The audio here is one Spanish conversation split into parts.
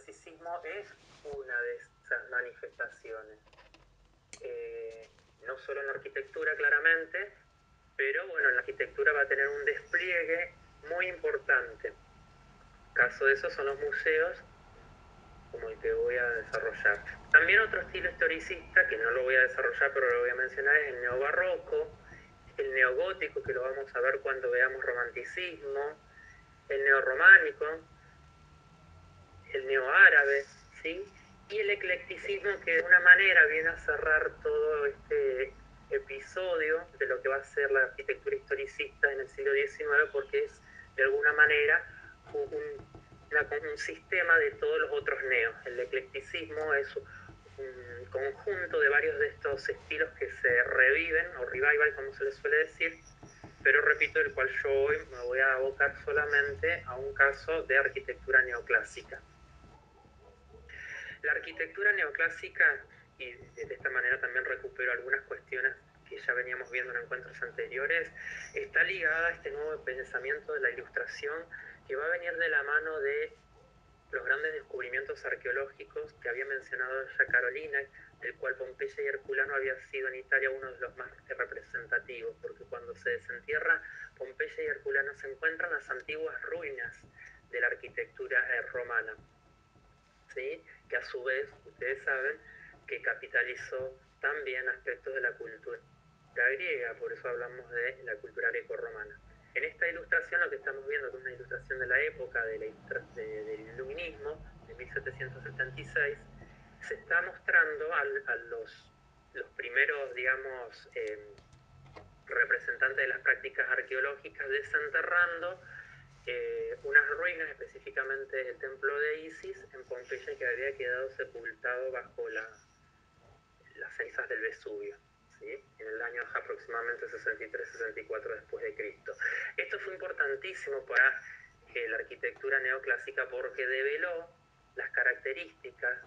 neoclasicismo es una de esas manifestaciones. No solo en la arquitectura, claramente, pero bueno, en la arquitectura va a tener un despliegue muy importante. Caso de eso son los museos, como el que voy a desarrollar. También otro estilo historicista, que no lo voy a desarrollar, pero lo voy a mencionar, es el neobarroco, el neogótico, que lo vamos a ver cuando veamos romanticismo, el neorrománico, el neoárabe, ¿sí? Y el eclecticismo, que de alguna manera viene a cerrar todo este episodio de lo que va a ser la arquitectura historicista en el siglo XIX, porque es de alguna manera un sistema de todos los otros neos. El eclecticismo es un conjunto de varios de estos estilos que se reviven, o revival como se les suele decir, pero repito, del cual yo hoy me voy a abocar solamente a un caso de arquitectura neoclásica. La arquitectura neoclásica, y de esta manera también recupero algunas cuestiones que ya veníamos viendo en encuentros anteriores, está ligada a este nuevo pensamiento de la ilustración que va a venir de la mano de los grandes descubrimientos arqueológicos que había mencionado ya Carolina, del cual Pompeya y Herculano había sido en Italia uno de los más representativos, porque cuando se desentierra Pompeya y Herculano se encuentran las antiguas ruinas de la arquitectura romana, ¿sí? Que a su vez, ustedes saben, que capitalizó también aspectos de la cultura griega, por eso hablamos de la cultura greco-romana. En esta ilustración lo que estamos viendo, que es una ilustración de la época del iluminismo, de 1776, se está mostrando a los primeros, digamos, representantes de las prácticas arqueológicas desenterrando unas ruinas, específicamente el templo de Isis en Pompeya, que había quedado sepultado bajo las cenizas del Vesubio, ¿sí? En el año aproximadamente 63-64 después de Cristo. Esto fue importantísimo para la arquitectura neoclásica porque develó las características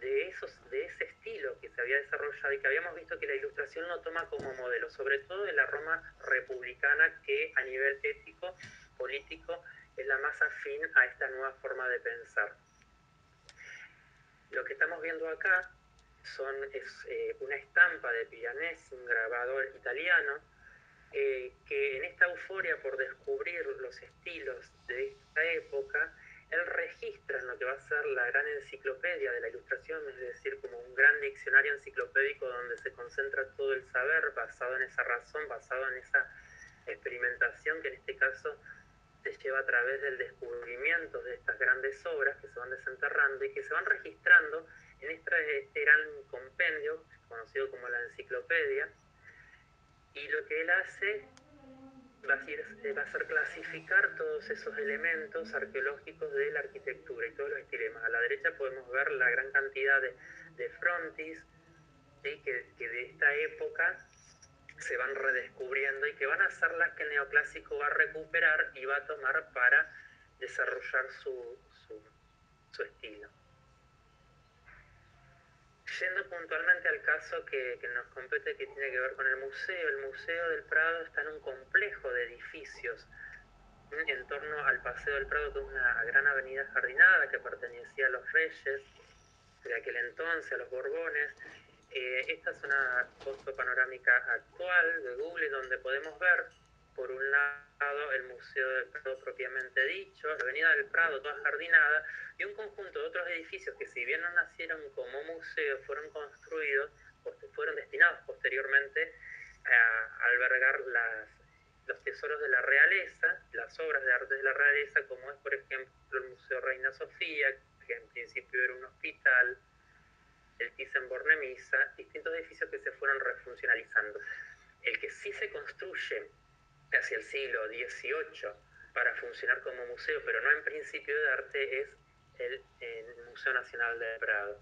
de ese estilo que se había desarrollado y que habíamos visto que la ilustración lo toma como modelo, sobre todo de la Roma republicana, que a nivel ético, político, es la más afín a esta nueva forma de pensar. Lo que estamos viendo acá es una estampa de Piranesi, un grabador italiano, que en esta euforia por descubrir los estilos de esta época, él registra en lo que va a ser la gran enciclopedia de la ilustración, es decir, como un gran diccionario enciclopédico donde se concentra todo el saber basado en esa razón, basado en esa experimentación que en este caso se lleva a través del descubrimiento de estas grandes obras que se van desenterrando y que se van registrando en este gran compendio conocido como la enciclopedia. Y lo que él hace va a ser clasificar todos esos elementos arqueológicos de la arquitectura y todos los estilemas. A la derecha podemos ver la gran cantidad de frontis, ¿sí? que de esta época se van redescubriendo y que van a ser las que el neoclásico va a recuperar y va a tomar para desarrollar su estilo. Yendo puntualmente al caso que nos compete, que tiene que ver con el Museo del Prado está en un complejo de edificios en torno al Paseo del Prado, que es una gran avenida jardinada que pertenecía a los reyes de aquel entonces, a los Borbones. Esta es una foto panorámica actual de Google donde podemos ver, por un lado, el Museo del Prado propiamente dicho, la Avenida del Prado toda jardinada, y un conjunto de otros edificios que, si bien no nacieron como museos, fueron construidos, fueron destinados posteriormente a albergar los tesoros de la realeza, las obras de arte de la realeza, como es, por ejemplo, el Museo Reina Sofía, que en principio era un hospital, el Thyssen-Bornemisza, distintos edificios que se fueron refuncionalizando. El que sí se construye hacia el siglo XVIII para funcionar como museo, pero no en principio de arte, es el Museo Nacional del Prado.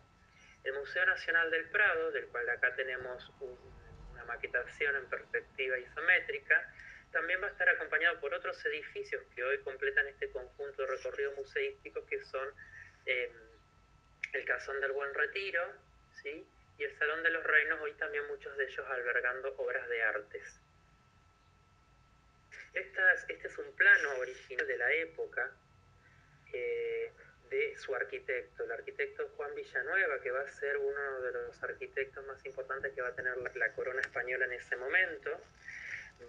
El Museo Nacional del Prado, del cual acá tenemos una maquetación en perspectiva isométrica, también va a estar acompañado por otros edificios que hoy completan este conjunto de recorrido museístico, que son el Casón del Buen Retiro, ¿sí? Y el Salón de los Reinos, hoy también muchos de ellos albergando obras de artes. Este es un plano original de la época, de su arquitecto, el arquitecto Juan Villanueva, que va a ser uno de los arquitectos más importantes que va a tener la corona española en ese momento.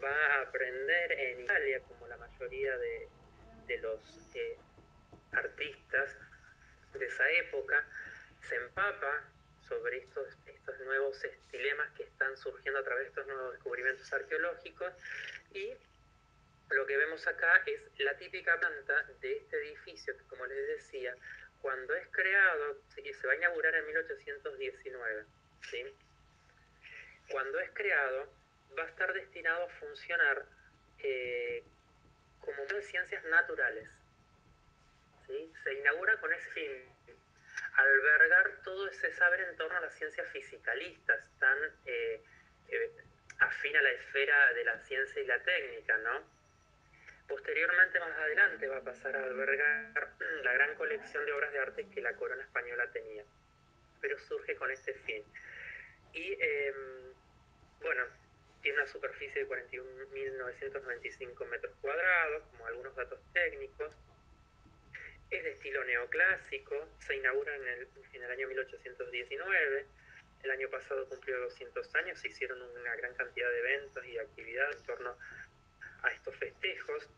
Va a aprender en Italia, como la mayoría de los artistas de esa época, se empapa sobre estos nuevos estilemas que están surgiendo a través de estos nuevos descubrimientos arqueológicos, y lo que vemos acá es la típica planta de este edificio que, como les decía, cuando es creado, se va a inaugurar en 1819, ¿sí? Cuando es creado, va a estar destinado a funcionar como de ciencias naturales, ¿sí? Se inaugura con ese fin, albergar todo ese saber en torno a las ciencias fisicalistas, tan afín a la esfera de la ciencia y la técnica, ¿no? Posteriormente, más adelante, va a pasar a albergar la gran colección de obras de arte que la corona española tenía, pero surge con este fin. Y bueno, tiene una superficie de 41.995 metros cuadrados, como algunos datos técnicos. Es de estilo neoclásico, se inaugura en el año 1819. El año pasado cumplió 200 años, se hicieron una gran cantidad de eventos y actividades en torno a estos festejos.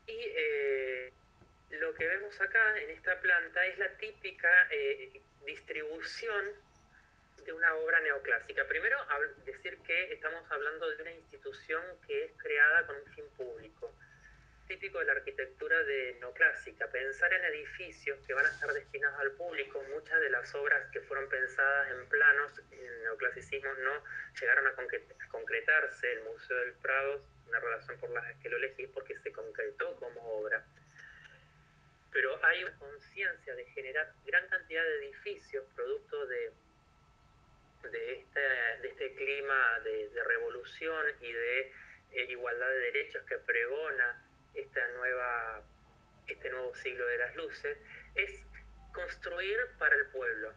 Y lo que vemos acá en esta planta es la típica distribución de una obra neoclásica. Primero, decir que estamos hablando de una institución que es creada con un fin público, típico de la arquitectura de neoclásica, pensar en edificios que van a estar destinados al público. Muchas de las obras que fueron pensadas en planos en el neoclasicismo no llegaron a concretarse. El Museo del Prado, una relación por la que lo elegí, porque se concretó como obra. Pero hay una conciencia de generar gran cantidad de edificios producto de este clima de revolución y de igualdad de derechos que pregona este nuevo siglo de las luces, es construir para el pueblo.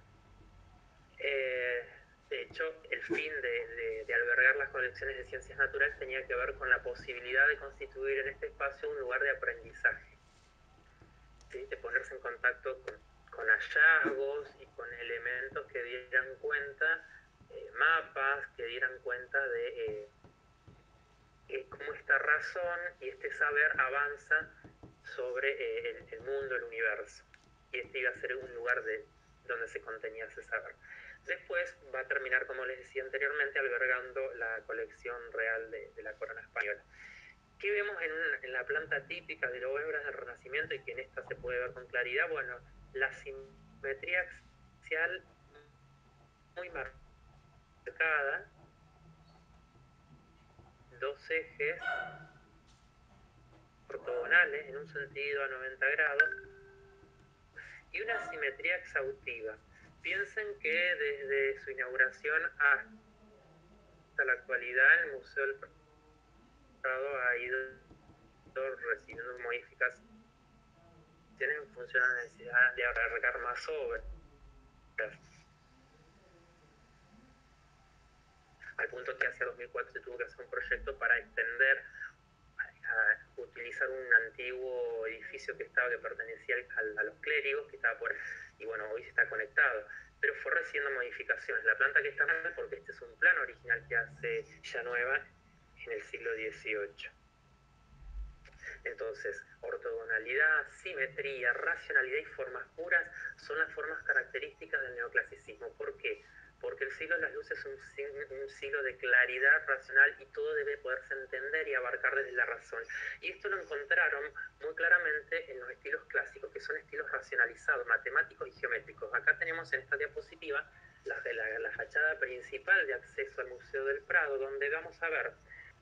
De hecho, el fin de albergar las colecciones de ciencias naturales tenía que ver con la posibilidad de constituir en este espacio un lugar de aprendizaje, ¿sí? De ponerse en contacto con hallazgos y con elementos que dieran cuenta, mapas que dieran cuenta de cómo esta razón y este saber avanza sobre el mundo, el universo. Y este iba a ser un lugar donde se contenía ese saber. Después va a terminar, como les decía anteriormente, albergando la colección real de la corona española. ¿Qué vemos en la planta típica de las obras del Renacimiento y que en esta se puede ver con claridad? Bueno, la simetría axial muy marcada, dos ejes ortogonales en un sentido a 90 grados y una simetría exhaustiva. Piensen que desde su inauguración hasta la actualidad el Museo del Prado ha ido recibiendo modificaciones en función a la necesidad de abarcar más obras, al punto que hacia 2004 se tuvo que hacer un proyecto para extender, a utilizar un antiguo edificio que pertenecía a los clérigos, que estaba por, y bueno, hoy está conectado, pero fue recibiendo modificaciones. La planta que está mal, porque este es un plano original que hace Villanueva en el siglo XVIII. Entonces, ortogonalidad, simetría, racionalidad y formas puras son las formas características del neoclasicismo. ¿Por qué? Porque el siglo de las luces es un siglo de claridad racional y todo debe poderse entender y abarcar desde la razón. Y esto lo encontraron muy claramente en los estilos clásicos, que son estilos racionalizados, matemáticos y geométricos. Acá tenemos en esta diapositiva la fachada principal de acceso al Museo del Prado, donde vamos a ver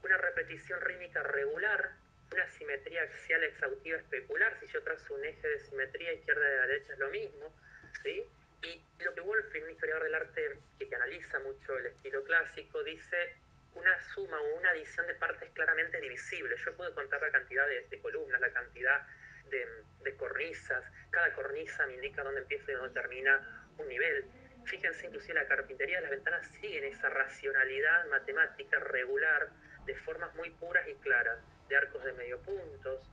una repetición rítmica regular, una simetría axial exhaustiva especular. Si yo trazo un eje de simetría izquierda y derecha es lo mismo, ¿sí? Y lo que Wolfing, un historiador del arte que analiza mucho el estilo clásico, dice una suma o una adición de partes claramente divisibles. Yo puedo contar la cantidad de columnas, la cantidad de cornisas. Cada cornisa me indica dónde empieza y dónde termina un nivel. Fíjense, inclusive la carpintería de las ventanas siguen esa racionalidad matemática regular, de formas muy puras y claras, de arcos de medio puntos.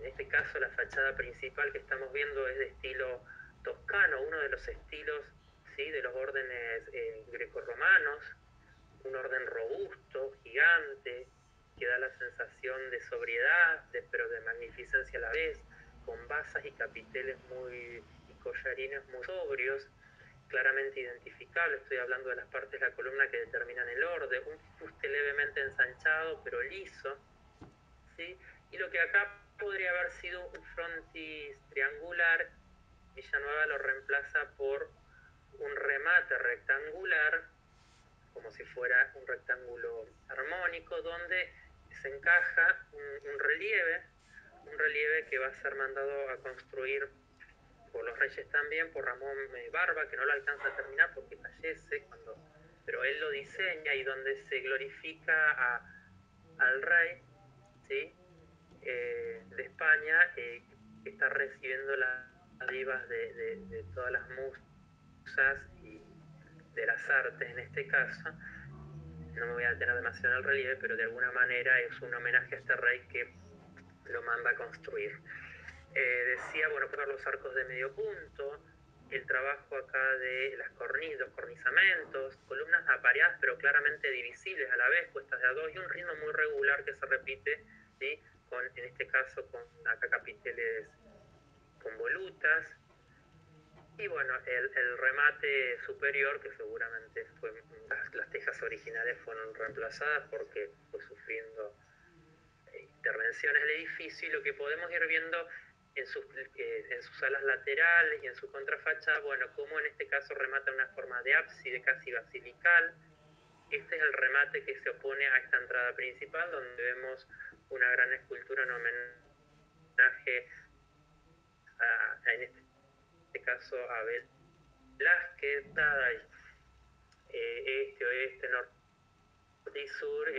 En este caso la fachada principal que estamos viendo es de estilo toscano, uno de los estilos, ¿sí?, de los órdenes grecorromanos, un orden robusto, gigante, que da la sensación de sobriedad, pero de magnificencia a la vez, con basas y capiteles y collarines muy sobrios, claramente identificables. Estoy hablando de las partes de la columna que determinan el orden, un fuste levemente ensanchado pero liso, ¿sí? Y lo que acá podría haber sido un frontis triangular, Villanueva lo reemplaza por un remate rectangular, como si fuera un rectángulo armónico, donde se encaja un relieve que va a ser mandado a construir por los Reyes también, por Ramón Barba, que no lo alcanza a terminar porque fallece, pero él lo diseña, y donde se glorifica al rey, ¿sí?, de España, que está recibiendo las dádivas de todas las musas y de las artes en este caso. No me voy a detener demasiado en el relieve, pero de alguna manera es un homenaje a este rey que lo manda a construir. Decía, bueno, por los arcos de medio punto, el trabajo acá de los cornizamentos, columnas apareadas pero claramente divisibles a la vez, puestas de a dos, y un ritmo muy regular que se repite, ¿sí?, en este caso con acá capiteles con volutas. Y bueno, el remate superior, que seguramente las tejas originales fueron reemplazadas porque fue sufriendo intervenciones del edificio, y lo que podemos ir viendo en sus alas laterales y en su contrafachada, bueno, como en este caso remata una forma de ábside casi basilical. Este es el remate que se opone a esta entrada principal, donde vemos una gran escultura en homenaje en este caso a Velázquez. Este, oeste, norte y sur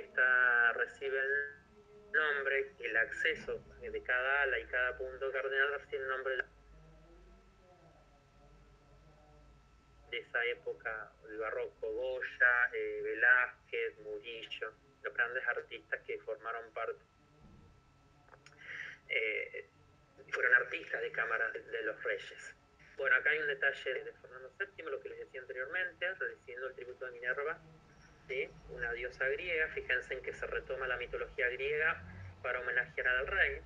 recibe el nombre, el acceso de cada ala y cada punto cardinal recibe el nombre de esa época del barroco: Goya, Velázquez, Murillo, los grandes artistas que formaron parte, fueron artistas de cámaras de los reyes. Bueno, acá hay un detalle de Fernando VII, lo que les decía anteriormente, recibiendo el tributo de Minerva, ¿sí?, una diosa griega. Fíjense en que se retoma la mitología griega para homenajear al rey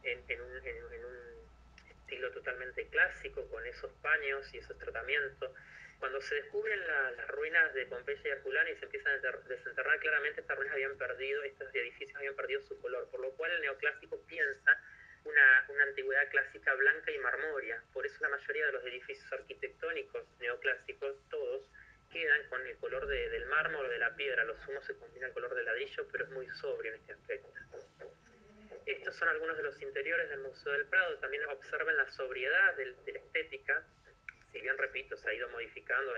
en un estilo totalmente clásico, con esos paños y esos tratamientos. Cuando se descubren las ruinas de Pompeya y Herculano y se empiezan a desenterrar, claramente estos edificios habían perdido su color, por lo cual el neoclásico piensa una antigüedad clásica blanca y marmórea. Por eso la mayoría de los edificios arquitectónicos neoclásicos, todos, quedan con el color del mármol o de la piedra. Lo sumo se combina el color del ladrillo, pero es muy sobrio en este aspecto. Estos son algunos de los interiores del Museo del Prado. También observen la sobriedad de la estética. Si bien, repito, se ha ido modificando,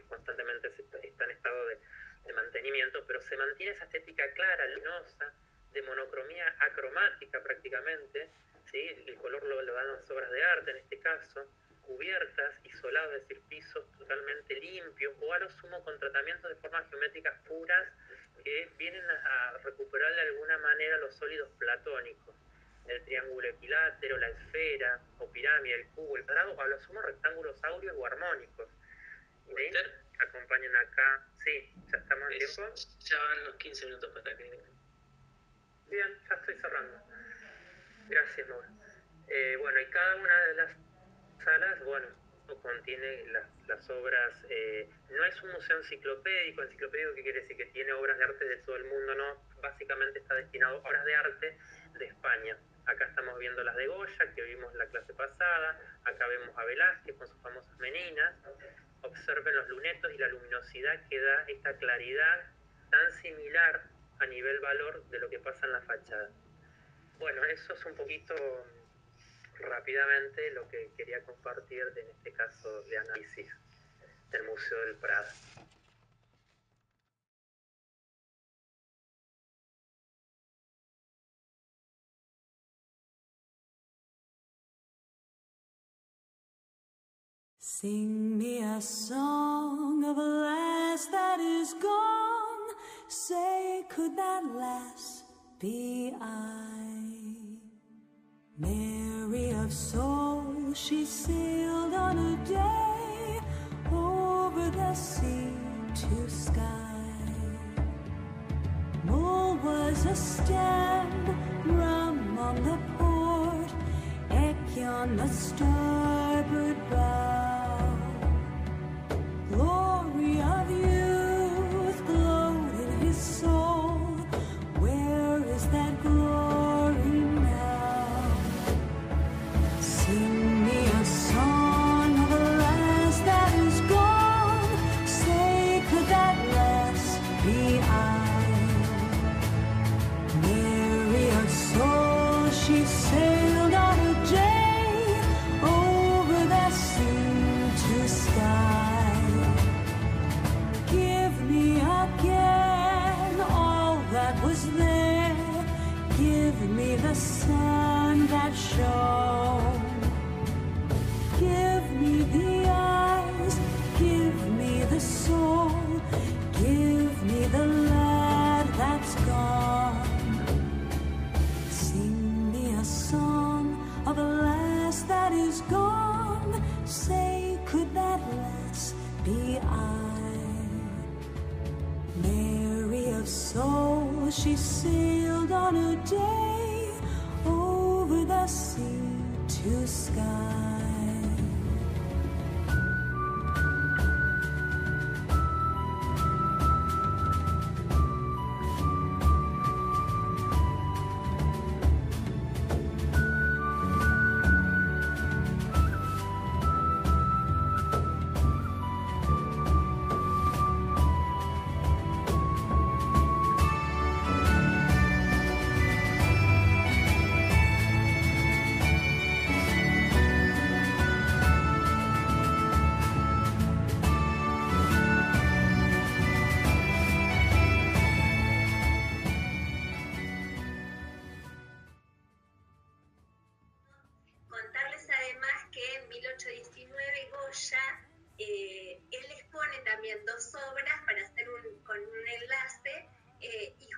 constantemente está en estado de mantenimiento, pero se mantiene esa estética clara, luminosa, de monocromía acromática prácticamente, ¿sí? El color lo dan las obras de arte en este caso, cubiertas y solados, es decir, pisos totalmente limpios, o a lo sumo con tratamientos de formas geométricas puras que vienen a recuperar de alguna manera los sólidos platónicos, el triángulo equilátero, la esfera o pirámide, el cubo, el cuadrado, o a lo sumo rectángulos áureos o armónicos. ¿Sí? Acompañen acá. Sí, ya estamos en tiempo. Ya van los 15 minutos para que... Bien, ya estoy cerrando. Gracias, Maura. Bueno, y cada una de las salas, bueno, contiene las obras, no es un museo enciclopédico. Enciclopédico, ¿qué quiere decir? Que tiene obras de arte de todo el mundo, no, básicamente está destinado a obras de arte de España. Acá estamos viendo las de Goya, que vimos en la clase pasada. Acá vemos a Velázquez con sus famosas meninas. Observen los lunetos y la luminosidad que da esta claridad tan similar a nivel valor de lo que pasa en la fachada. Bueno, eso es un poquito rápidamente lo que quería compartir en este caso de análisis del Museo del Prado. Sing me a song of a lass that is gone. Say, could that lass be I? Mary of soul, she sailed on a day over the sea to sky. Mull was a stand, rum on the port, Eke on the starboard bow. Glory of youth glowed in his soul. Where is that glory now? Sing me a song of a lass that is gone. Say, could that lass be I? Mary of soul, she sailed on a day over the sea to sky. Give me again all that was there. Give me the sun that shone. Give me the eyes, give me the soul. Give me the lad that's gone. Sing me a song of a lass that is gone. Say, could that lass be I? Mary of soul, she sailed on a day over the sea to sky. Contarles además que en 1819 Goya, él expone también dos obras para hacer con un enlace y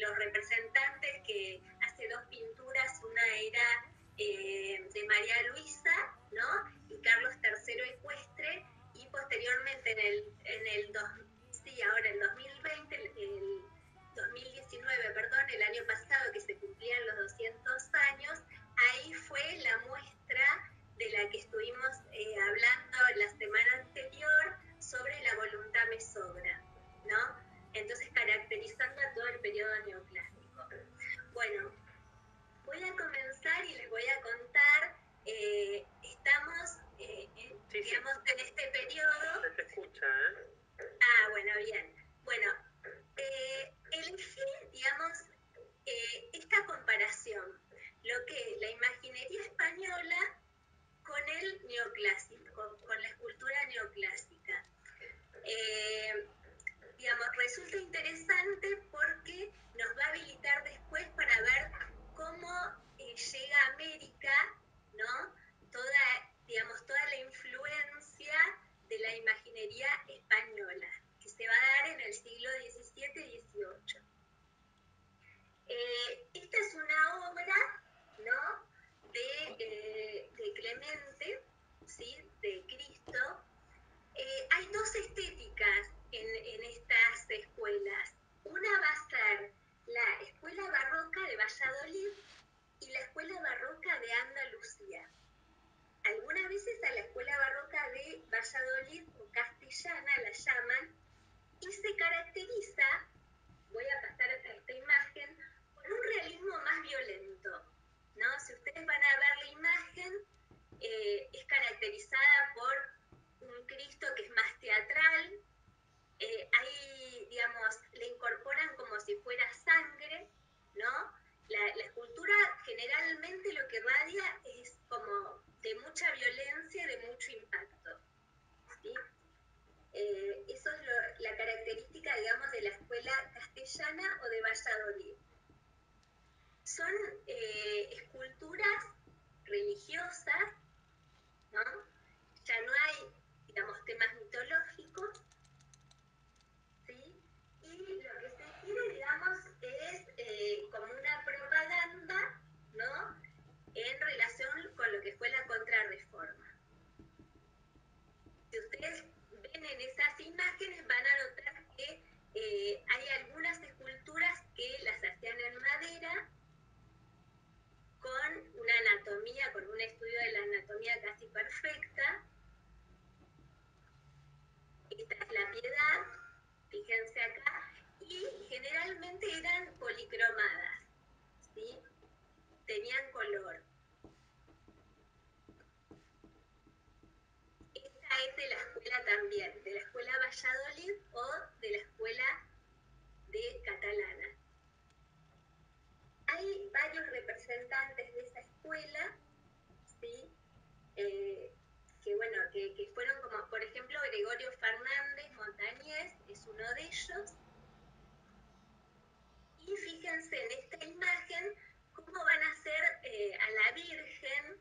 los representantes que hace dos pinturas, una era de María Luisa, ¿no? Y Carlos III Ecuestre, y posteriormente en el 2019, perdón, el año pasado que se cumplían los 200 años, ahí fue la muestra de la que estuvimos hablando la semana anterior sobre la voluntad me sobra, ¿no? Entonces caracterizando a todo el periodo neoclásico. Bueno, voy a comenzar y les voy a contar, estamos, digamos, en este periodo. Se escucha, ¿eh? Ah, bueno, bien. Bueno, elegí, digamos, esta comparación, lo que es la imaginería española con el neoclásico, con la escultura neoclásica. Digamos, resulta interesante porque nos va a habilitar después para ver cómo llega a América, ¿no? Digamos, toda la influencia de la imaginería española, que se va a dar en el siglo XVII y XVIII. Esta es una obra, ¿no? de Clemente, ¿sí? De Cristo. Hay dos estéticas en estas escuelas. Una va a ser la escuela barroca de Valladolid y la escuela barroca de Andalucía. Algunas veces a la escuela barroca de Valladolid o castellana la llaman y se caracteriza, voy a pasar a esta imagen, por un realismo más violento, ¿no? Si ustedes van a ver la imagen, es caracterizada por un Cristo que es más teatral, ahí, digamos, le incorporan como si fuera sangre, ¿no? La escultura generalmente lo que radia es como de mucha violencia, de mucho impacto, ¿sí? Eso es la característica, digamos, de la escuela castellana o de Valladolid. Son esculturas religiosas, ¿no? Ya no hay, digamos, temas mitológicos, ¿sí? Y lo que se quiere, digamos, es como una propaganda, ¿no? también de la escuela Valladolid o de la escuela de Catalana. Hay varios representantes de esa escuela, ¿sí? Que fueron como, por ejemplo, Gregorio Fernández Montañés es uno de ellos. Y fíjense en esta imagen cómo van a hacer a la Virgen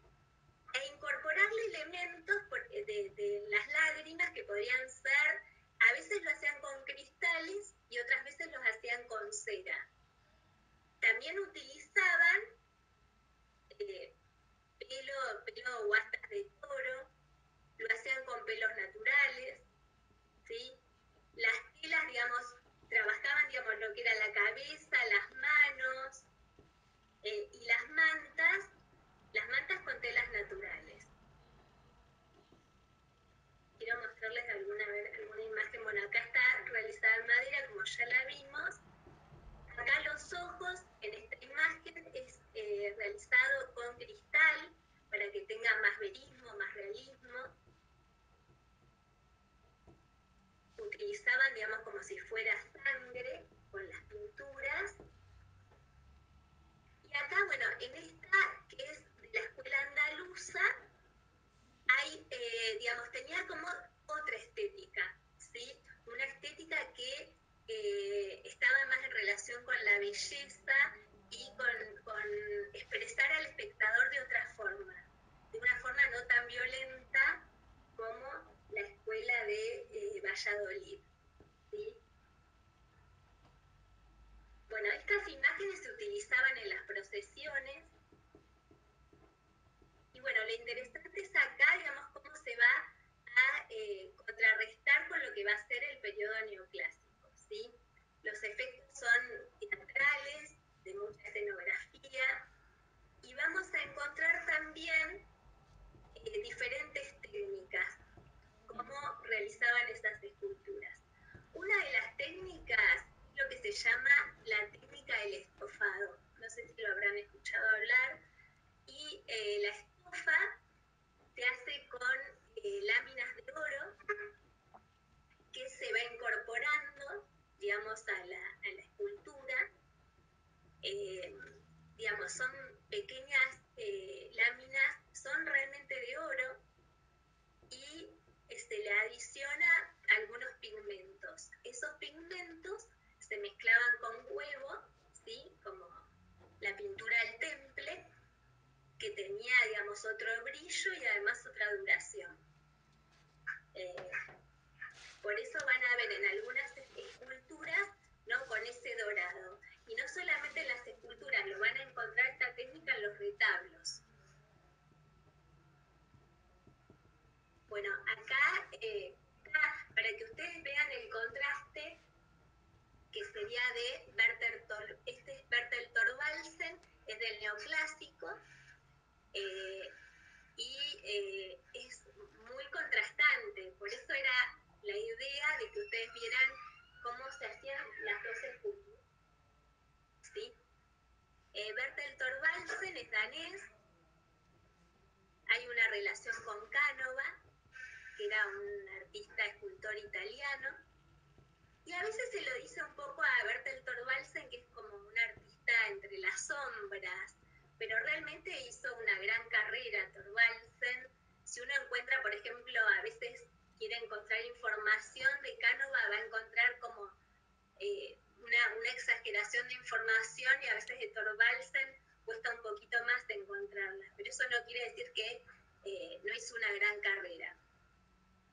e incorporarle elementos de las lágrimas que podrían ser, a veces lo hacían con cristales y otras veces los hacían con cera. También utilizaban pelo o astas de toro, lo hacían con pelos naturales, ¿sí? Las telas, digamos, trabajaban, digamos, lo que era la cabeza, las manos, y las mantas con telas naturales. Quiero mostrarles alguna imagen. Bueno, acá está realizada en madera, como ya la vimos. Acá los ojos, en esta imagen, es realizado con cristal, para que tenga más verismo, más realismo. Utilizaban, digamos, como si fuera sangre, con las pinturas. Y acá, bueno, en esta, que es de la escuela andaluza, hay, digamos, tenía como otra estética, ¿sí? Una estética que estaba más en relación con la belleza y con expresar al espectador de otra forma, de una forma no tan violenta como la escuela de Valladolid, ¿sí? Bueno, estas imágenes se utilizaban en las procesiones. Y bueno, lo interesante es acá, digamos, cómo se va a contrarrestar con lo que va a ser el periodo neoclásico, ¿sí? Los efectos son teatrales, de mucha escenografía, y vamos a encontrar también diferentes técnicas, cómo realizaban esas esculturas. Una de las técnicas es lo que se llama la técnica del estofado. No sé si lo habrán escuchado hablar. Y la estofa se hace con láminas de oro que se va incorporando, digamos, a la escultura. Digamos, son pequeñas láminas, son realmente de oro, y se le adiciona algunos pigmentos. Esos pigmentos se mezclaban con huevo, ¿sí? Como la pintura del temple, que tenía, digamos, otro brillo y además otra duración. Por eso van a ver en algunas esculturas, ¿no?, con ese dorado. Y no solamente en las esculturas, lo van a encontrar esta técnica en los retablos. Bueno, acá, para que ustedes vean el contraste, que sería de este es Bertel Thorvaldsen, es del neoclásico, y es muy contrastante. Por eso era la idea de que ustedes vieran cómo se hacían las dos esculturas, ¿sí? Bertel Thorvaldsen es danés. Hay una relación con Canova, que era un artista escultor italiano, y a veces se lo dice un poco a Bertel Thorvaldsen, que es como un artista entre las sombras, pero realmente hizo una gran carrera Thorvaldsen. Si uno encuentra, por ejemplo, a veces quiere encontrar información de Canova, va a encontrar como una exageración de información, y a veces de Thorvaldsen cuesta un poquito más de encontrarla, pero eso no quiere decir que no hizo una gran carrera.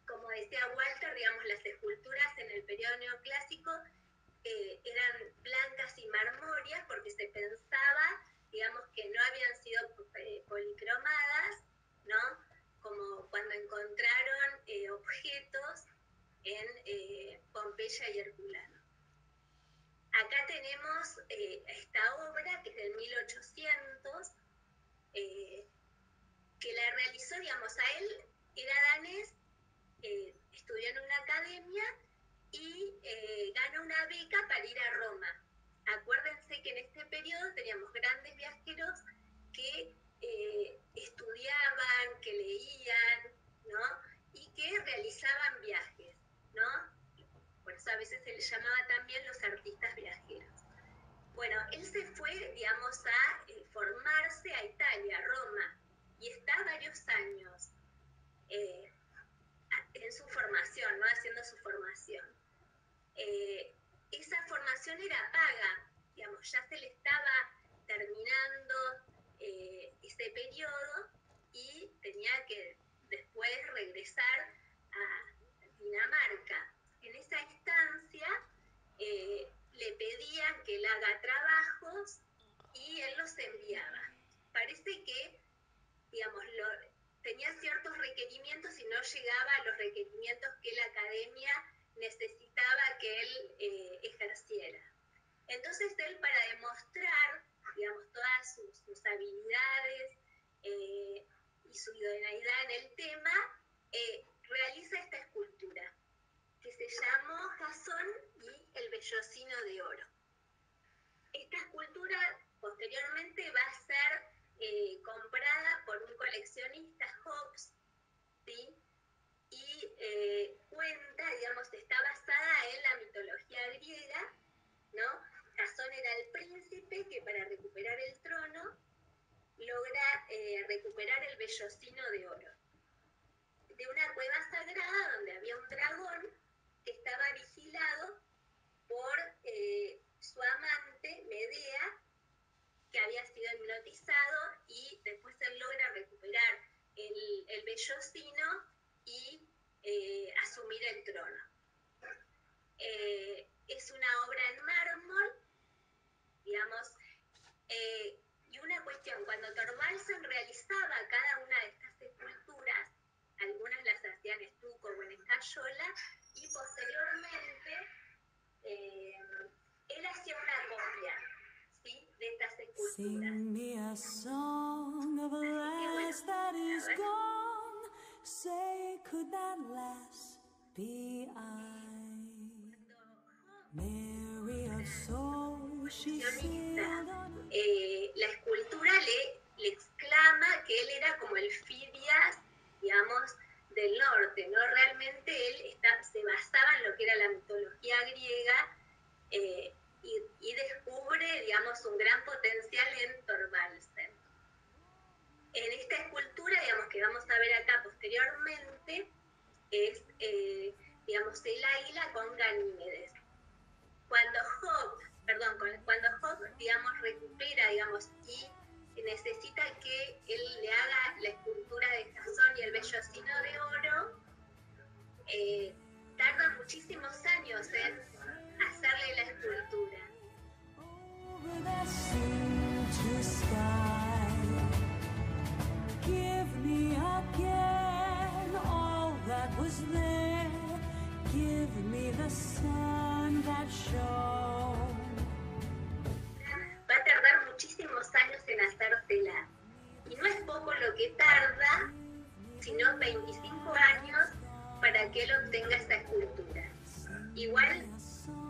Como decía Walter, digamos, las esculturas en el periodo neoclásico eran blancas y marmóreas porque se pensaba, digamos, que no habían sido policromadas, ¿no? Como cuando encontraron objetos en Pompeya y Herculano. Acá tenemos esta obra, que es del 1800, que la realizó, digamos, a él era danés, estudió en una academia y ganó una beca para ir a Roma. Acuérdense que en este periodo teníamos grandes viajeros que estudiaban, que leían, ¿no?, y que realizaban viajes. le llamaba también los artistas viajeros. Bueno, él se fue, digamos, a formarse a Italia, a Roma, y está varios años en su formación, ¿no? Haciendo su formación. Esa formación era paga, digamos, ya se le estaba terminando ese periodo y tenía que después regresar a Dinamarca. En esa instancia le pedían que él haga trabajos y él los enviaba. Parece que, digamos, tenía ciertos requerimientos y no llegaba a los requerimientos que la academia necesitaba que él ejerciera. Entonces él, para demostrar, digamos, todas sus habilidades y su idoneidad en el tema, realiza esta escultura que se llamó Jasón y el vellocino de oro. Esta escultura posteriormente va a ser comprada por un coleccionista, Hobbes, ¿sí? Y cuenta, digamos, está basada en la mitología griega, ¿no? Jasón era el príncipe que, para recuperar el trono, logra recuperar el vellocino de oro de una cueva sagrada donde había un dragón que estaba vigilado por su amante, Medea, que había sido hipnotizado, y después él logra recuperar el vellocino y asumir el trono. Es una obra en mármol, digamos, y una cuestión, cuando Thorvaldsen realizaba cada una de estas esculturas, algunas las hacía en estuco o en escayola, y posteriormente él hacía una copia, ¿sí?, de estas esculturas. Sing me a song of a lass that is gone. Say, could that lass be I? Mary of soul, she sailed on. La escultura le exclama que él era como el Fidias, digamos, del norte, ¿no? Realmente él se basaba en lo que era la mitología griega y descubre, digamos, un gran potencial en Thorvaldsen. En esta escultura, digamos, que vamos a ver acá posteriormente, es, digamos, el águila con Ganímedes. Cuando Job, digamos, recupera, digamos, y necesita que él le haga la escultura de Jasón y el vellocino de oro, tarda muchísimos años en hacerle la escultura. Over the sea to sky, give me again all that was there. Give me the sun that shone. Va a tardar muchísimos años en hacérsela. Y no es poco lo que tarda, sino 25 años para que él obtenga esa escultura. Igual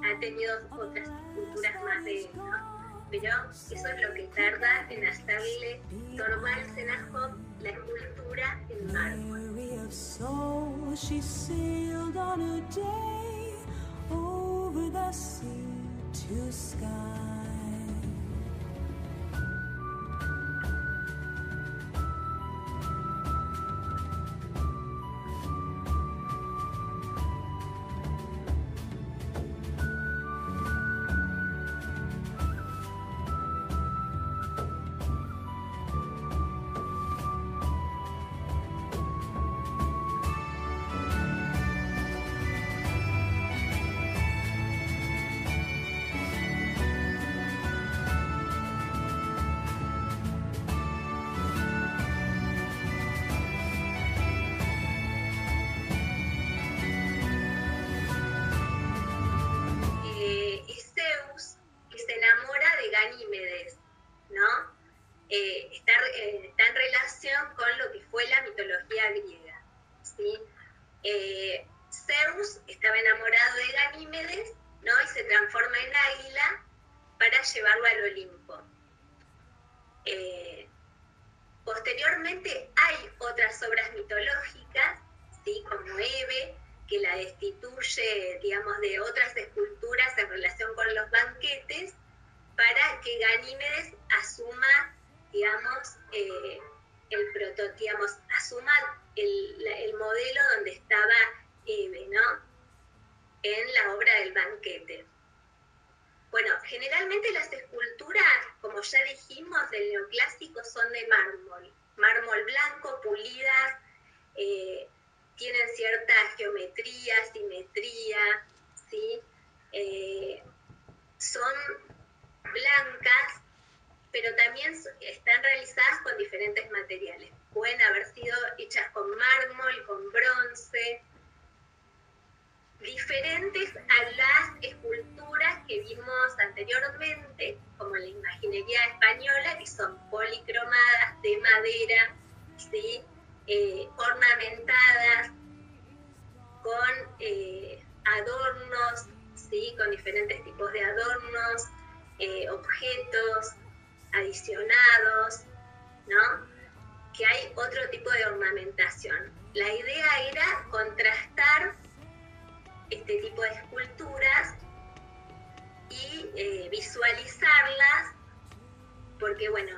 ha tenido otras esculturas más de él, ¿no? Pero eso es lo que tarda en hacerle Thorvaldsen a Job la escultura en mármol. Mary of soul, she sailed on a day over the sea to sky. Ganímedes, ¿no? Está en relación con lo que fue la mitología griega, ¿sí? Zeus estaba enamorado de Ganímedes, ¿no? Y se transforma en águila para llevarlo al Olimpo. Posteriormente hay otras obras mitológicas, ¿sí? Como Hebe, que la destituye, digamos, de otras esculturas en relación con los banquetes, para que Ganímedes asuma, digamos, asuma el modelo donde estaba Hebe, ¿no? En la obra del banquete. Bueno, generalmente las esculturas, como ya dijimos, del neoclásico son de mármol blanco, pulidas, tienen cierta geometría, simetría, ¿sí? Son blancas, pero también están realizadas con diferentes materiales. Pueden haber sido hechas con mármol, con bronce, diferentes a las esculturas que vimos anteriormente, como la imaginería española, que son policromadas, de madera, ¿sí? Ornamentadas, con adornos, ¿sí? Con diferentes tipos de adornos, objetos adicionados, ¿no? Que hay otro tipo de ornamentación. La idea era contrastar este tipo de esculturas y visualizarlas, porque bueno,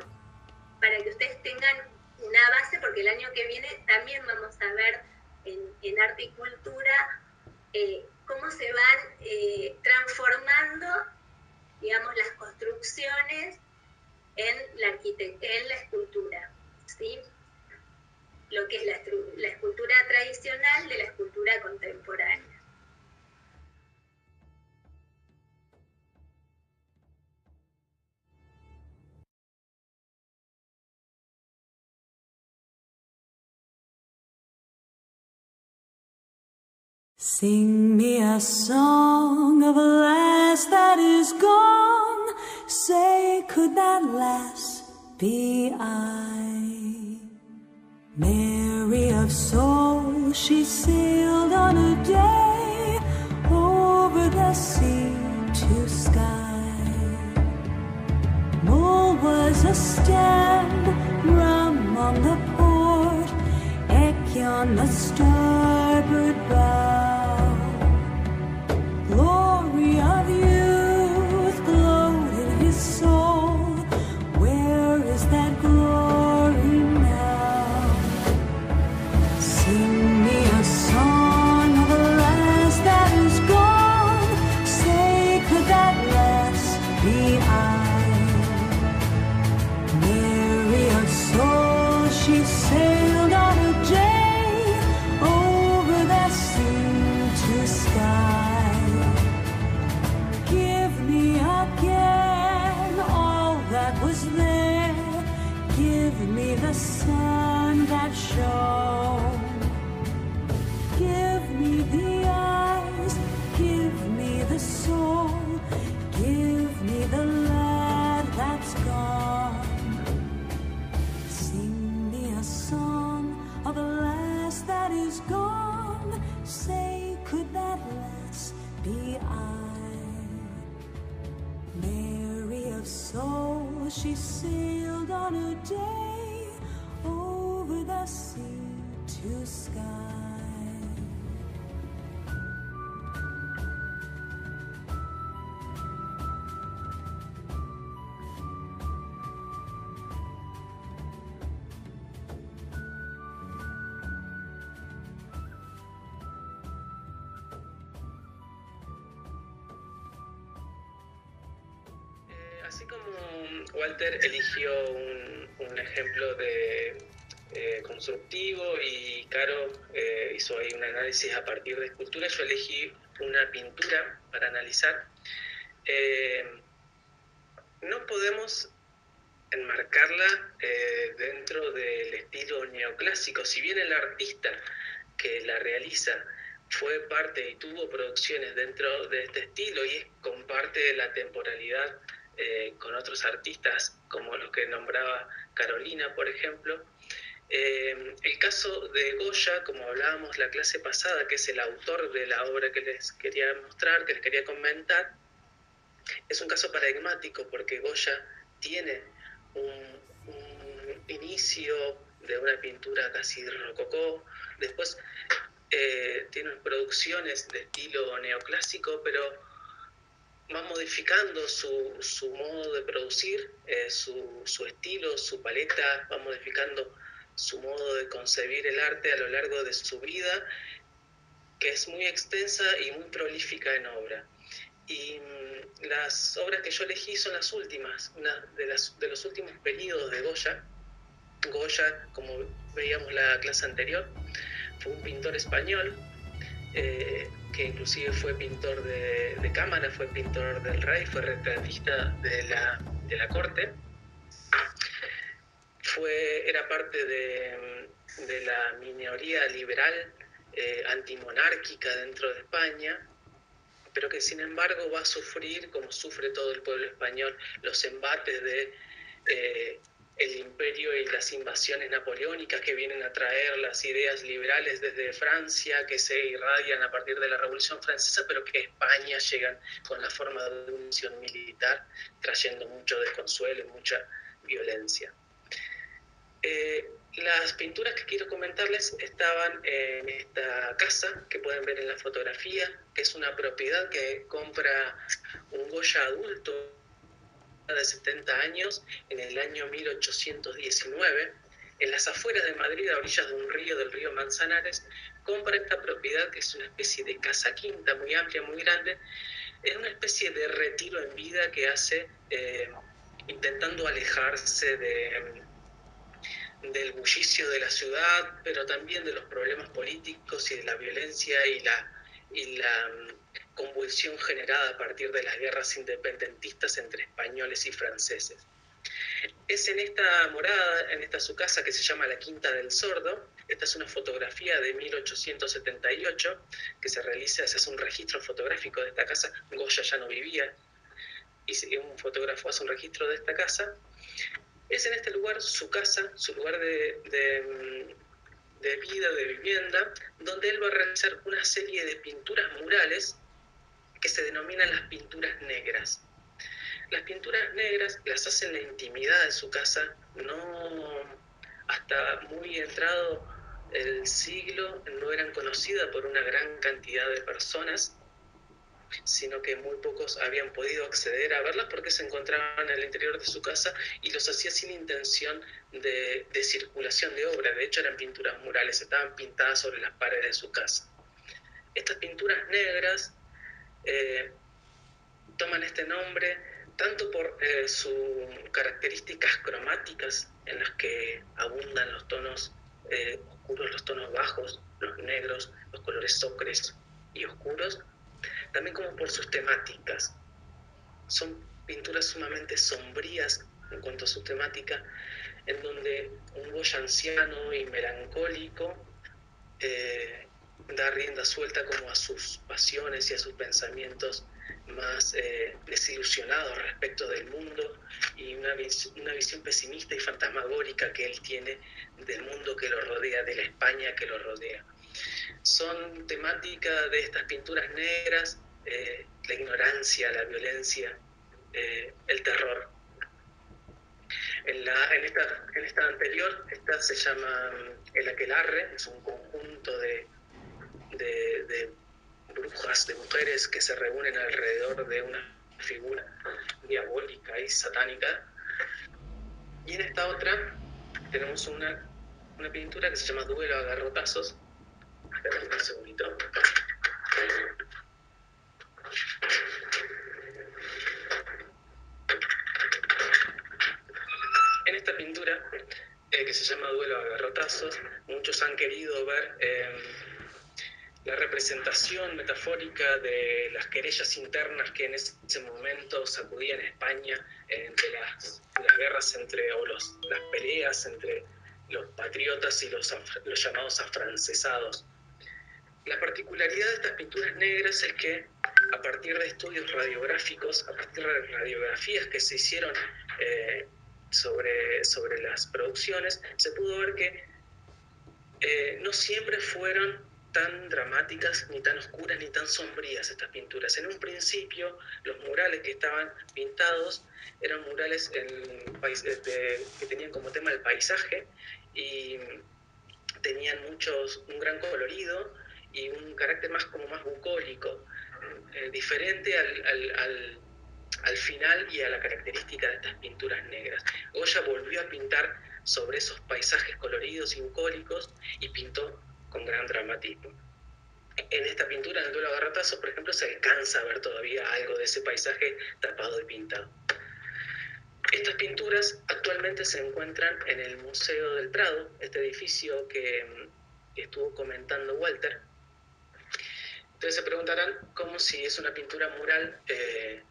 para que ustedes tengan una base, porque el año que viene también vamos a ver en Arte y Cultura cómo se van transformando, digamos, las construcciones en la escultura, ¿sí? Lo que es la escultura tradicional de la escultura contemporánea. Sing me a song of a lass that is gone. Say, could that lass be I? Mary of soul, she sailed on a day over the sea to sky. Mull was a stand, rum on the port, Eck on the starboard bow. Glory of youth glowed in his soul. Where is that glory now? Sing me a song of a lass that is gone. Say, could that lass be I? Mary of soul, she sailed on a day over the sea to sky. Give me again all that was there. Give me the sun that shone. Give me the eyes, give me the soul. Give me the lad that's gone. Sing me a song of a lass that is gone. Say, could that lass be I? Mary of soul, she sailed on a day over the sea to sky. Así como Walter eligió un ejemplo de constructivo y Caro hizo ahí un análisis a partir de escultura, yo elegí una pintura para analizar. No podemos enmarcarla dentro del estilo neoclásico, si bien el artista que la realiza fue parte y tuvo producciones dentro de este estilo y comparte de la temporalidad con otros artistas como los que nombraba Carolina, por ejemplo. El caso de Goya, como hablábamos la clase pasada, que es el autor de la obra que les quería mostrar, que les quería comentar, es un caso paradigmático porque Goya tiene un inicio de una pintura casi rococó, después tiene producciones de estilo neoclásico, pero va modificando su modo de producir, su estilo, su paleta, va modificando su modo de concebir el arte a lo largo de su vida, que es muy extensa y muy prolífica en obra. Y las obras que yo elegí son las últimas, de los últimos periodos de Goya. Goya, como veíamos la clase anterior, fue un pintor español, que inclusive fue pintor de cámara, fue pintor del rey, fue retratista de la corte. Era parte de la minoría liberal antimonárquica dentro de España, pero que sin embargo va a sufrir, como sufre todo el pueblo español, los embates de el imperio y las invasiones napoleónicas que vienen a traer las ideas liberales desde Francia, que se irradian a partir de la Revolución Francesa, pero que a España llegan con la forma de una acción militar, trayendo mucho desconsuelo y mucha violencia. Las pinturas que quiero comentarles estaban en esta casa que pueden ver en la fotografía, que es una propiedad que compra un Goya adulto de 70 años en el año 1819, en las afueras de Madrid, a orillas de un río, del río Manzanares. Compra esta propiedad, que es una especie de casa quinta muy amplia, muy grande. Es una especie de retiro en vida que hace intentando alejarse del bullicio de la ciudad, pero también de los problemas políticos y de la violencia y la convulsión generada a partir de las guerras independentistas entre españoles y franceses. Es en esta morada, en esta su casa, que se llama la Quinta del Sordo. Esta es una fotografía de 1878 que se hace un registro fotográfico de esta casa. Goya ya no vivía y un fotógrafo hace un registro de esta casa. Es en este lugar su casa, su lugar de vida, de vivienda, donde él va a realizar una serie de pinturas murales que se denominan las pinturas negras. Las pinturas negras las hace en la intimidad de su casa, no hasta muy entrado el siglo no eran conocidas por una gran cantidad de personas, sino que muy pocos habían podido acceder a verlas porque se encontraban en el interior de su casa y los hacía sin intención de circulación de obra. De hecho, eran pinturas murales, estaban pintadas sobre las paredes de su casa. Estas pinturas negras toman este nombre tanto por sus características cromáticas, en las que abundan los tonos oscuros, los tonos bajos, los negros, los colores ocres y oscuros, también como por sus temáticas. Son pinturas sumamente sombrías en cuanto a su temática, en donde un Goya anciano y melancólico da rienda suelta como a sus pasiones y a sus pensamientos más desilusionados respecto del mundo, y una visión pesimista y fantasmagórica que él tiene del mundo que lo rodea, de la España que lo rodea. Son temática de estas pinturas negras, la ignorancia, la violencia, el terror. En esta anterior, esta se llama El Aquelarre, es un conjunto de brujas, de mujeres que se reúnen alrededor de una figura diabólica y satánica. Y en esta otra tenemos una pintura que se llama Duelo a garrotazos. Espera un segundito. En esta pintura, que se llama Duelo a garrotazos, muchos han querido ver la representación metafórica de las querellas internas que en ese momento sacudían España entre las guerras o las peleas entre los patriotas y los llamados afrancesados. La particularidad de estas pinturas negras es que a partir de estudios radiográficos, a partir de radiografías que se hicieron sobre las producciones, se pudo ver que no siempre fueron tan dramáticas, ni tan oscuras, ni tan sombrías estas pinturas. En un principio, los murales que estaban pintados eran murales que tenían como tema el paisaje y tenían un gran colorido y un carácter más bucólico, diferente al final y a la característica de estas pinturas negras. Goya volvió a pintar sobre esos paisajes coloridos y bucólicos y pintó con gran dramatismo. En esta pintura, en el Duelo a garrotazos, por ejemplo, se alcanza a ver todavía algo de ese paisaje tapado y pintado. Estas pinturas actualmente se encuentran en el Museo del Prado, este edificio que estuvo comentando Walter. Entonces se preguntarán cómo si es una pintura mural, en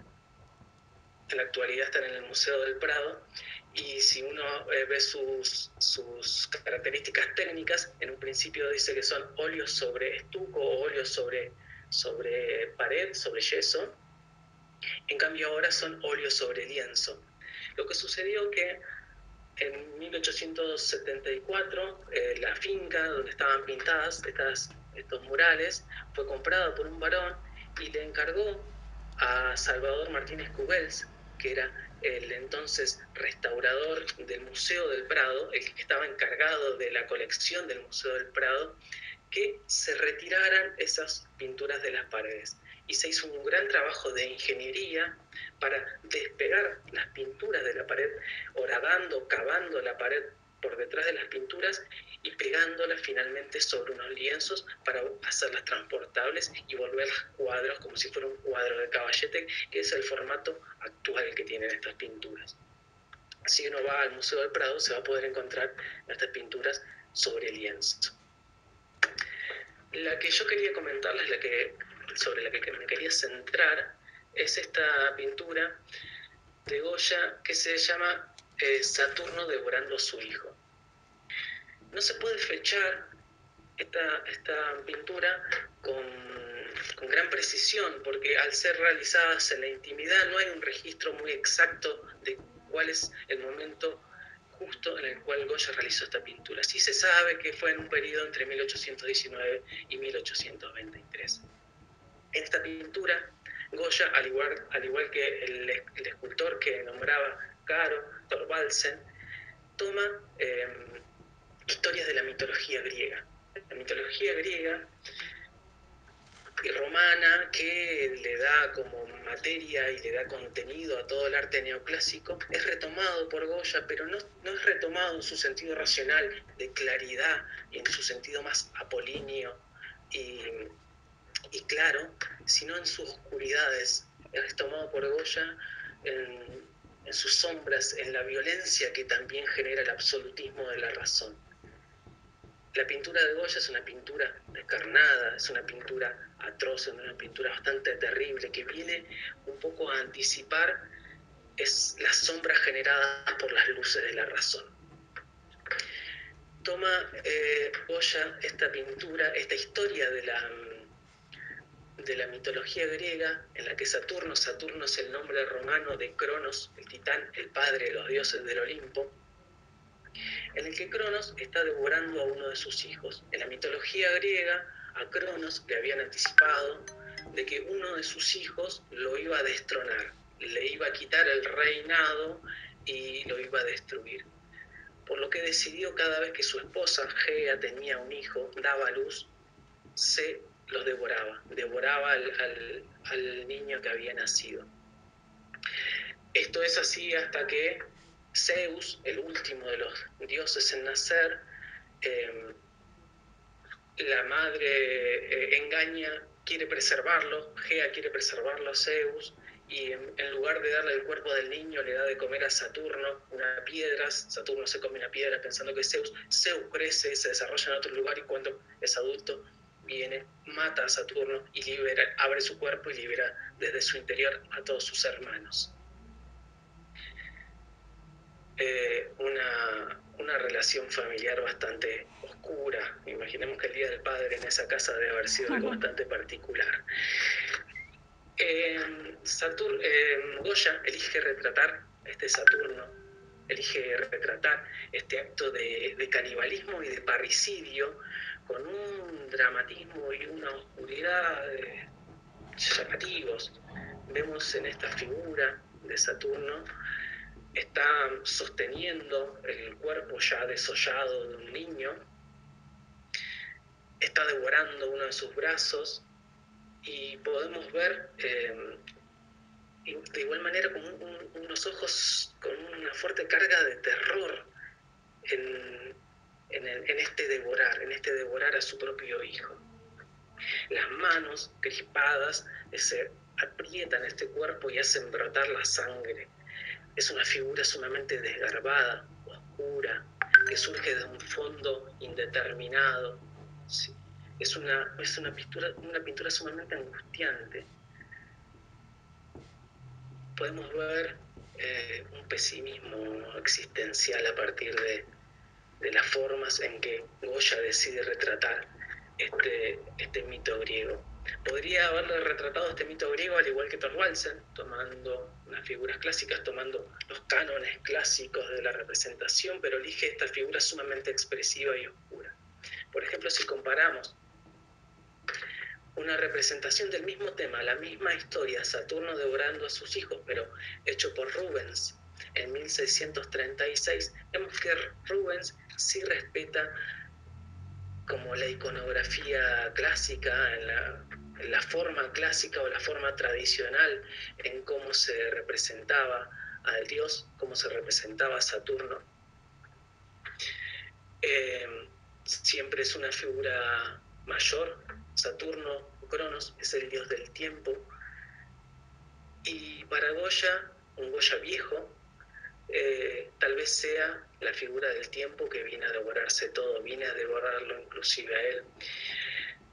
la actualidad están en el Museo del Prado, y si uno ve sus características técnicas, en un principio dice que son óleos sobre estuco o óleos sobre pared, sobre yeso. En cambio ahora son óleos sobre lienzo. Lo que sucedió que en 1874 la finca donde estaban pintadas estos murales fue comprada por un varón y le encargó a Salvador Martínez Cubels, que era el entonces restaurador del Museo del Prado, el que estaba encargado de la colección del Museo del Prado, que se retiraran esas pinturas de las paredes. Y se hizo un gran trabajo de ingeniería para despegar las pinturas de la pared, horadando, cavando la pared por detrás de las pinturas y pegándolas finalmente sobre unos lienzos para hacerlas transportables y volverlas cuadros como si fuera un cuadro de caballete, que es el formato actual que tienen estas pinturas. Si uno va al Museo del Prado se va a poder encontrar estas pinturas sobre lienzo. La que yo quería comentarles, sobre la que me quería centrar, es esta pintura de Goya que se llama Saturno devorando a su hijo. No se puede fechar esta pintura con gran precisión, porque al ser realizadas en la intimidad no hay un registro muy exacto de cuál es el momento justo en el cual Goya realizó esta pintura. Sí se sabe que fue en un periodo entre 1819 y 1823. En esta pintura, Goya, al igual que el escultor que nombraba Caro, Thorvaldsen, toma historias de la mitología griega. La mitología griega y romana, que le da como materia y le da contenido a todo el arte neoclásico, es retomado por Goya, pero no es retomado en su sentido racional, de claridad, y en su sentido más apolíneo y claro, sino en sus oscuridades. Es tomado por Goya en sus sombras, en la violencia que también genera el absolutismo de la razón. La pintura de Goya es una pintura descarnada, es una pintura atroz, es una pintura bastante terrible, que viene un poco a anticipar las sombras generadas por las luces de la razón. Toma Goya esta pintura, esta historia de la mitología griega, en la que Saturno es el nombre romano de Cronos, el titán, el padre de los dioses del Olimpo, en el que Cronos está devorando a uno de sus hijos. En la mitología griega, a Cronos le habían anticipado de que uno de sus hijos lo iba a destronar, le iba a quitar el reinado y lo iba a destruir. Por lo que decidió, cada vez que su esposa, Gea, tenía un hijo, daba a luz, se los devoraba al niño que había nacido. Esto es así hasta que Zeus, el último de los dioses en nacer, la madre engaña, quiere preservarlo, Gea quiere preservarlo a Zeus, y en lugar de darle el cuerpo del niño le da de comer a Saturno una piedra. Saturno se come una piedra pensando que es Zeus. Zeus crece, se desarrolla en otro lugar y cuando es adulto viene, mata a Saturno y abre su cuerpo y libera desde su interior a todos sus hermanos. Una relación familiar bastante oscura. Imaginemos que el Día del Padre en esa casa debe haber sido algo bastante particular. Goya elige retratar Saturno, elige retratar este acto de canibalismo y de parricidio con un dramatismo y una oscuridad llamativos. Vemos en esta figura de Saturno, está sosteniendo el cuerpo ya desollado de un niño, está devorando uno de sus brazos y podemos ver de igual manera como unos ojos con una fuerte carga de terror en este devorar a su propio hijo. Las manos crispadas se aprietan este cuerpo y hacen brotar la sangre. Es una figura sumamente desgarbada, oscura, que surge de un fondo indeterminado. Sí. Es una pintura sumamente angustiante. Podemos ver un pesimismo existencial a partir de las formas en que Goya decide retratar este mito griego. Podría haberle retratado este mito griego al igual que Thorvaldsen, tomando unas figuras clásicas, tomando los cánones clásicos de la representación, pero elige esta figura sumamente expresiva y oscura. Por ejemplo, si comparamos una representación del mismo tema, la misma historia, Saturno devorando a sus hijos, pero hecho por Rubens en 1636, vemos que Rubens sí respeta como la iconografía clásica, en la forma clásica o la forma tradicional en cómo se representaba al dios, cómo se representaba a Saturno. Siempre es una figura mayor. Saturno, Cronos, es el dios del tiempo. Y para Goya, un Goya viejo, tal vez sea la figura del tiempo que viene a devorarse todo, viene a devorarlo inclusive a él.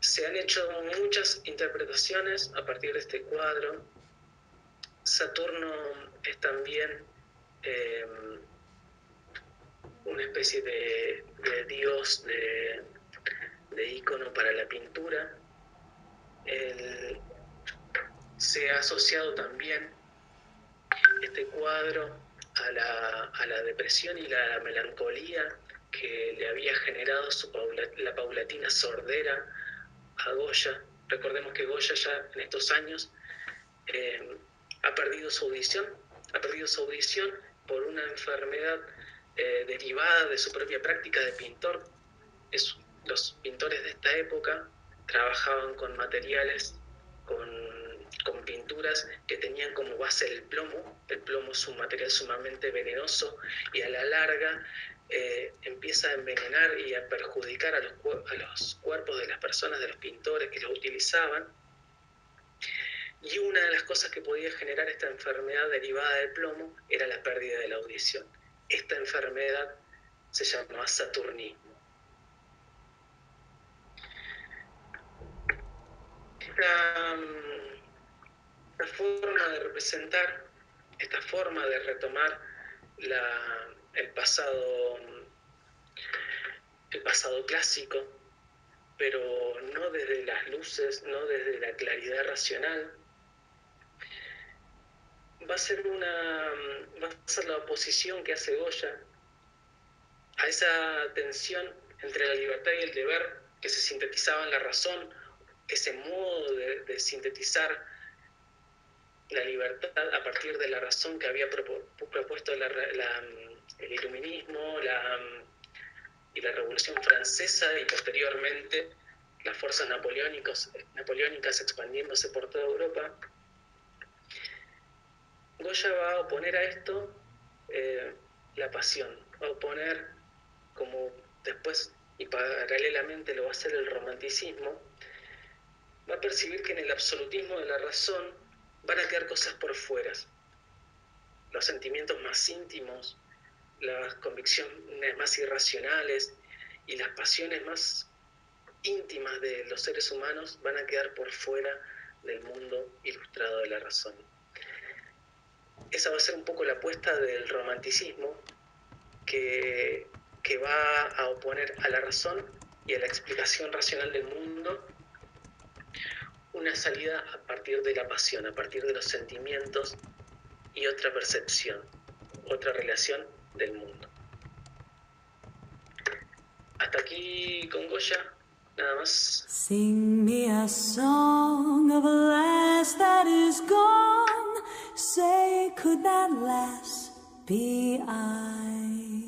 Se han hecho muchas interpretaciones a partir de este cuadro. Saturno es también una especie de dios, de ícono para la pintura. Se ha asociado también este cuadro a la depresión y la melancolía que le había generado la paulatina sordera a Goya. Recordemos que Goya ya en estos años ha perdido su audición por una enfermedad derivada de su propia práctica de pintor. Los pintores de esta época trabajaban con materiales, con pinturas que tenían como base el plomo. El plomo es un material sumamente venenoso y a la larga empieza a envenenar y a perjudicar a los cuerpos de las personas, de los pintores que los utilizaban. Y una de las cosas que podía generar esta enfermedad derivada del plomo era la pérdida de la audición. Esta enfermedad se llamaba saturnismo. Esta forma de representar, esta forma de retomar el pasado clásico, pero no desde las luces, no desde la claridad racional, va a ser la oposición que hace Goya a esa tensión entre la libertad y el deber que se sintetizaba en la razón, ese modo de sintetizar la libertad a partir de la razón que había propuesto el iluminismo y la Revolución Francesa, y posteriormente las fuerzas napoleónicas expandiéndose por toda Europa. Goya va a oponer a esto la pasión, va a oponer, como después y paralelamente lo va a hacer el romanticismo, va a percibir que en el absolutismo de la razón van a quedar cosas por fuera. Los sentimientos más íntimos, las convicciones más irracionales y las pasiones más íntimas de los seres humanos van a quedar por fuera del mundo ilustrado de la razón. Esa va a ser un poco la apuesta del romanticismo que va a oponer a la razón y a la explicación racional del mundo una salida a partir de la pasión, a partir de los sentimientos y otra percepción, otra relación del mundo. Hasta aquí con Goya, nada más. Sing me a song of a lass that is gone. Say, could that lass be I?